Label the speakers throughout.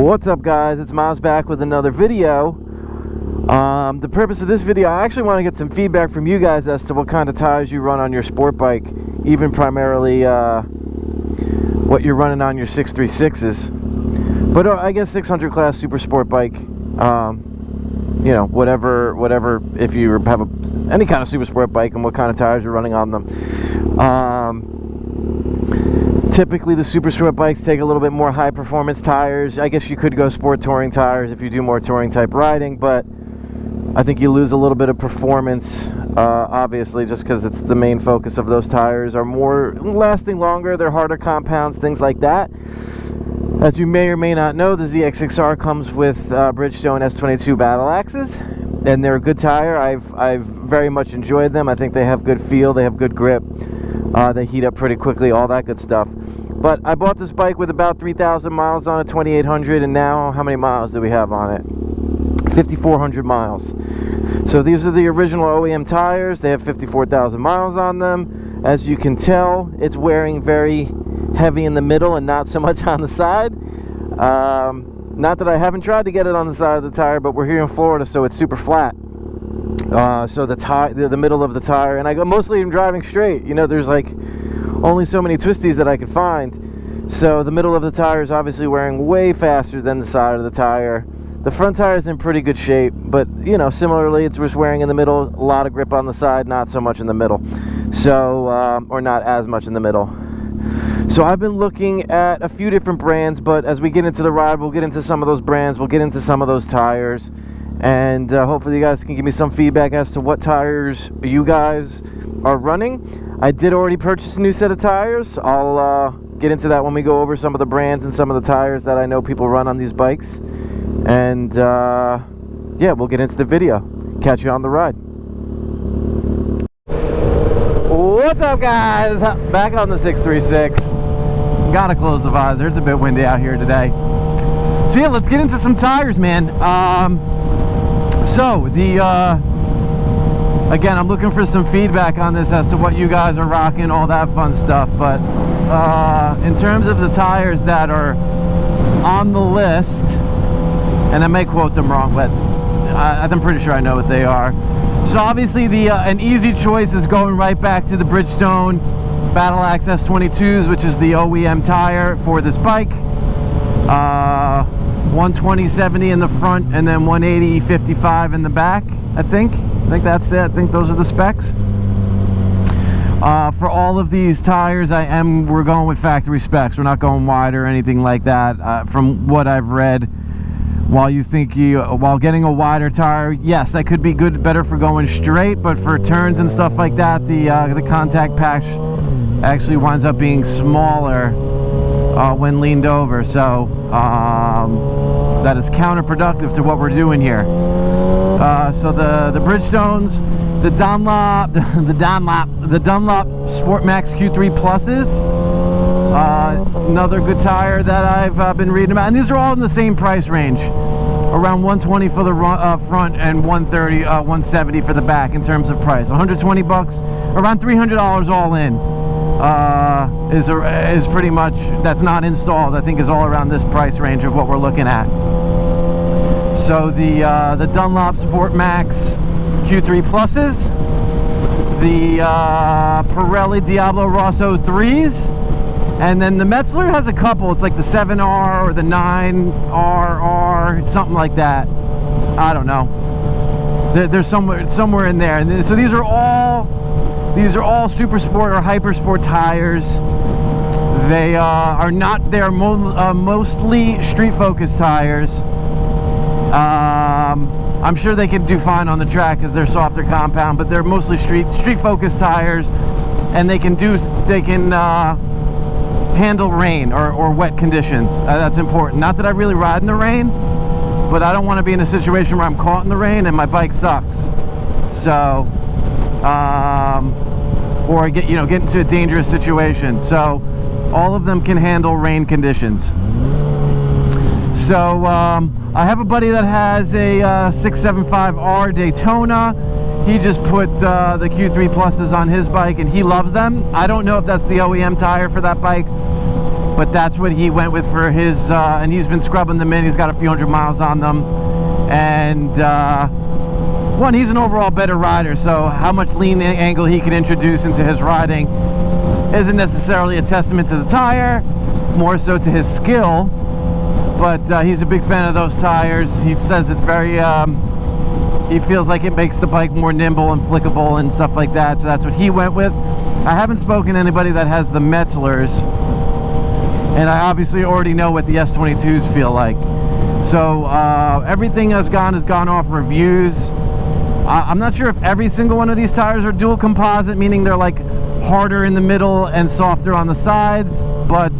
Speaker 1: What's up, guys? It's Miles back with another video. The purpose of this video, I actually want to get some feedback from you guys as to what kind of tires you run on your sport bike, even primarily what you're running on your 636s. But I guess 600 class super sport bike, you know, whatever, if you have any kind of super sport bike and what kind of tires you're running on them. Typically the super sport bikes take a little bit more high performance tires. I guess you could go sport touring tires if you do more touring type riding, but I think you lose a little bit of performance, obviously, just because it's the main focus of those tires are more lasting longer, they're harder compounds, things like that. As you may or may not know, the ZX-6R comes with Bridgestone S22 battle axes, and they're a good tire. I've very much enjoyed them. I think they have good feel, they have good grip. They heat up pretty quickly, all that good stuff. But I bought this bike with about 3,000 miles on it, 2,800, and now how many miles do we have on it? 5,400 miles. So these are the original OEM tires. They have 54,000 miles on them. As you can tell, it's wearing very heavy in the middle and not so much on the side. Not that I haven't tried to get it on the side of the tire, but we're here in Florida, so it's super flat. So the middle of the tire, and I go mostly in driving straight, you know, there's like only so many twisties that I could find, so the middle of the tire is obviously wearing way faster than the side of the tire. The front tire is in pretty good shape, but you know, similarly it's just wearing in the middle, a lot of grip on the side, not so much in the middle, so or not as much in the middle. So I've been looking at a few different brands, but as we get into the ride, we'll get into some of those brands, we'll get into some of those tires, and hopefully you guys can give me some feedback as to what tires you guys are running. I did already purchase a new set of tires. I'll get into that when we go over some of the brands and some of the tires that I know people run on these bikes. And yeah, we'll get into the video. Catch you on the ride. What's up, guys? Back on the 636. Gotta close the visor. It's a bit windy out here today. So yeah, let's get into some tires, man. So again, I'm looking for some feedback on this as to what you guys are rocking, all that fun stuff. But in terms of the tires that are on the list, and I may quote them wrong, but I'm pretty sure I know what they are. So obviously an easy choice is going right back to the Bridgestone Battle Axe S22s, which is the OEM tire for this bike. 120/70 in the front, and then 180/55 in the back. I think that's it. I think those are the specs. For all of these tires, we're going with factory specs. We're not going wide or anything like that. From what I've read, while getting a wider tire, yes, that could be good, better for going straight, but for turns and stuff like that, the contact patch actually winds up being smaller when leaned over, so that is counterproductive to what we're doing here. So the Bridgestones, the Dunlop Sport Max Q3 Pluses, another good tire that I've been reading about, and these are all in the same price range, around 120 for the front and 130, 170 for the back in terms of price. 120 bucks, around $300 all in. Is pretty much, that's not installed, I think is all around this price range of what we're looking at. So the Dunlop Sport Max Q3 Pluses, the Pirelli Diablo Rosso 3s, and then the Metzler has a couple. It's like the 7R or the 9RR, something like that. I don't know. There's somewhere in there. And so these are all super sport or hyper sport tires. They are not, they're mostly street focused tires. I'm sure they can do fine on the track because they're softer compound, but they're mostly street focused tires, and they can handle rain or wet conditions. That's important. Not that I really ride in the rain, but I don't want to be in a situation where I'm caught in the rain and my bike sucks. So or get into a dangerous situation. So all of them can handle rain conditions. So I have a buddy that has a 675R Daytona. He just put the Q3 Pluses on his bike and he loves them. I don't know if that's the OEM tire for that bike. but that's what he went with for his, and he's been scrubbing them in. He's got a few hundred miles on them, and one, he's an overall better rider, so how much lean angle he can introduce into his riding isn't necessarily a testament to the tire, more so to his skill. But he's a big fan of those tires. He says it's very, he feels like it makes the bike more nimble and flickable and stuff like that, so that's what he went with. I haven't spoken to anybody that has the Metzlers, and I obviously already know what the S22s feel like. So everything has gone off reviews. I'm not sure if every single one of these tires are dual composite, meaning they're like harder in the middle and softer on the sides, but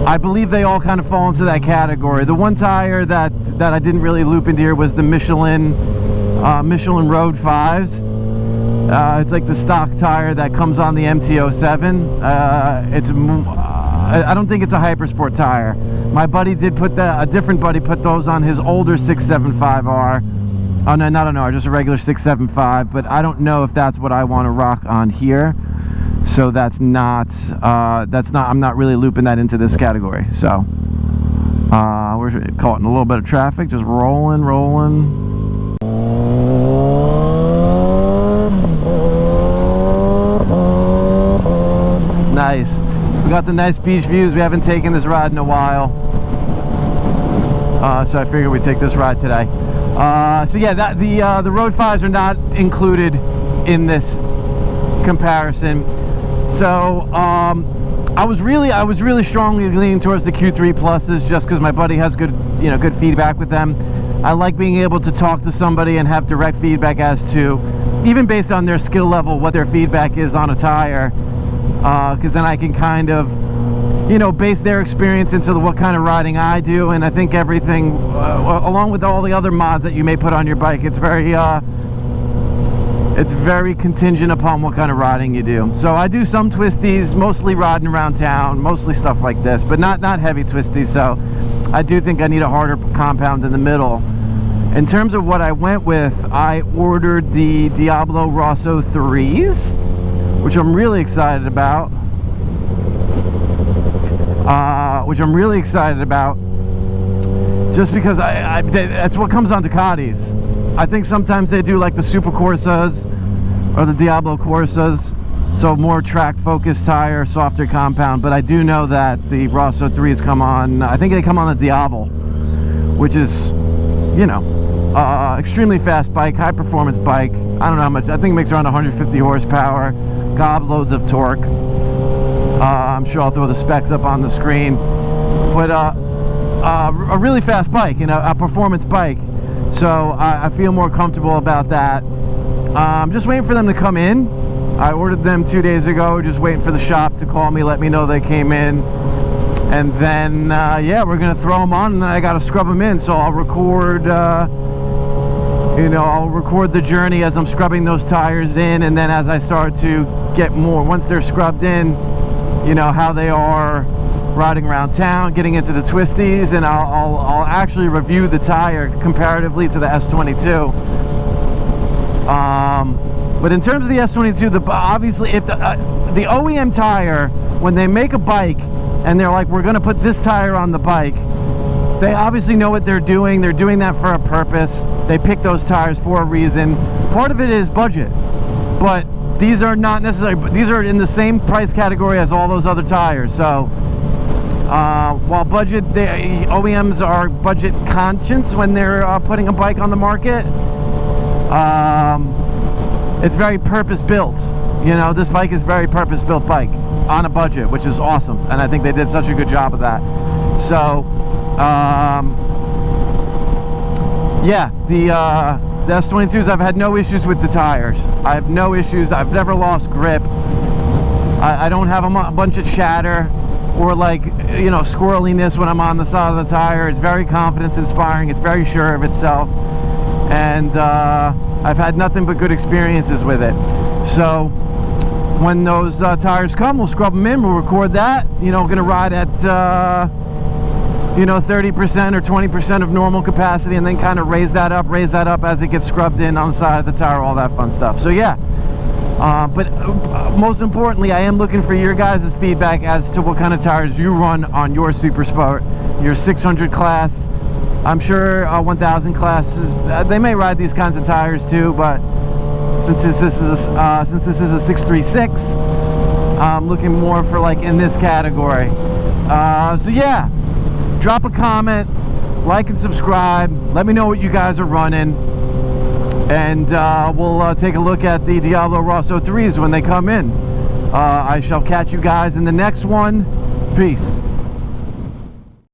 Speaker 1: I believe they all kind of fall into that category. The one tire that I didn't really loop into here was the Michelin Road 5s. It's like the stock tire that comes on the MT-07. I don't think it's a Hypersport tire. My buddy did put a different buddy put those on his older 675R. Oh no, not an R, just a regular 675. But I don't know if that's what I want to rock on here. So that's not. I'm not really looping that into this category. So we're caught in a little bit of traffic, just rolling. Nice. We got the nice beach views. We haven't taken this ride in a while, so I figured we'd take this ride today. So yeah, the Road 5s are not included in this comparison. So I was really strongly leaning towards the Q3 Pluses, just because my buddy has good feedback with them. I like being able to talk to somebody and have direct feedback as to, even based on their skill level, what their feedback is on a tire. Because then I can kind of, base their experience into what kind of riding I do. And I think everything, along with all the other mods that you may put on your bike, it's very contingent upon what kind of riding you do. So I do some twisties, mostly riding around town, mostly stuff like this, but not heavy twisties. So I do think I need a harder compound in the middle. In terms of what I went with, I ordered the Diablo Rosso 3s, which I'm really excited about. Just because that's what comes on Ducatis. I think sometimes they do like the Super Corsas or the Diablo Corsas, so more track focused tire, softer compound. But I do know that the Rosso 3s come on, I think they come on the Diablo, which is, extremely fast bike, high performance bike. I don't know how much, I think it makes around 150 horsepower, gob loads of torque. I'm sure I'll throw the specs up on the screen, but a really fast bike, a performance bike. So I feel more comfortable about that. I'm just waiting for them to come in. I ordered them 2 days ago, just waiting for the shop to call me, let me know they came in. And then, yeah, we're gonna throw them on, and then I gotta scrub them in. So I'll record, I'll record the journey as I'm scrubbing those tires in, and then as I start to get more, once they're scrubbed in, how they are riding around town, getting into the twisties, and I'll actually review the tire comparatively to the S22. But in terms of the S22, obviously, if the OEM tire, when they make a bike and they're like, we're going to put this tire on the bike, they obviously know what they're doing. They're doing that for a purpose. They pick those tires for a reason. Part of it is budget, but these are not necessarily, these are in the same price category as all those other tires. So while the OEMs are budget conscious when they're putting a bike on the market, it's very purpose-built. This bike is very purpose-built bike on a budget, which is awesome, and I think they did such a good job of that. So yeah, the S22s, I've had no issues with the tires. I have no issues. I've never lost grip. I don't have a bunch of chatter or squirreliness when I'm on the side of the tire. It's very confidence inspiring. It's very sure of itself, and I've had nothing but good experiences with it. So when those tires come, we'll scrub them in, we'll record that. We're gonna ride at 30% or 20% of normal capacity, and then kind of raise that up as it gets scrubbed in on the side of the tire, all that fun stuff. So yeah, But most importantly, I am looking for your guys' feedback as to what kind of tires you run on your Super Sport, your 600 class. I'm sure 1000 classes, they may ride these kinds of tires too, but since this is a 636, I'm looking more for like in this category. So yeah, drop a comment, like and subscribe. Let me know what you guys are running, and we'll take a look at the Diablo Rosso 3s when they come in. I shall catch you guys in the next one. Peace.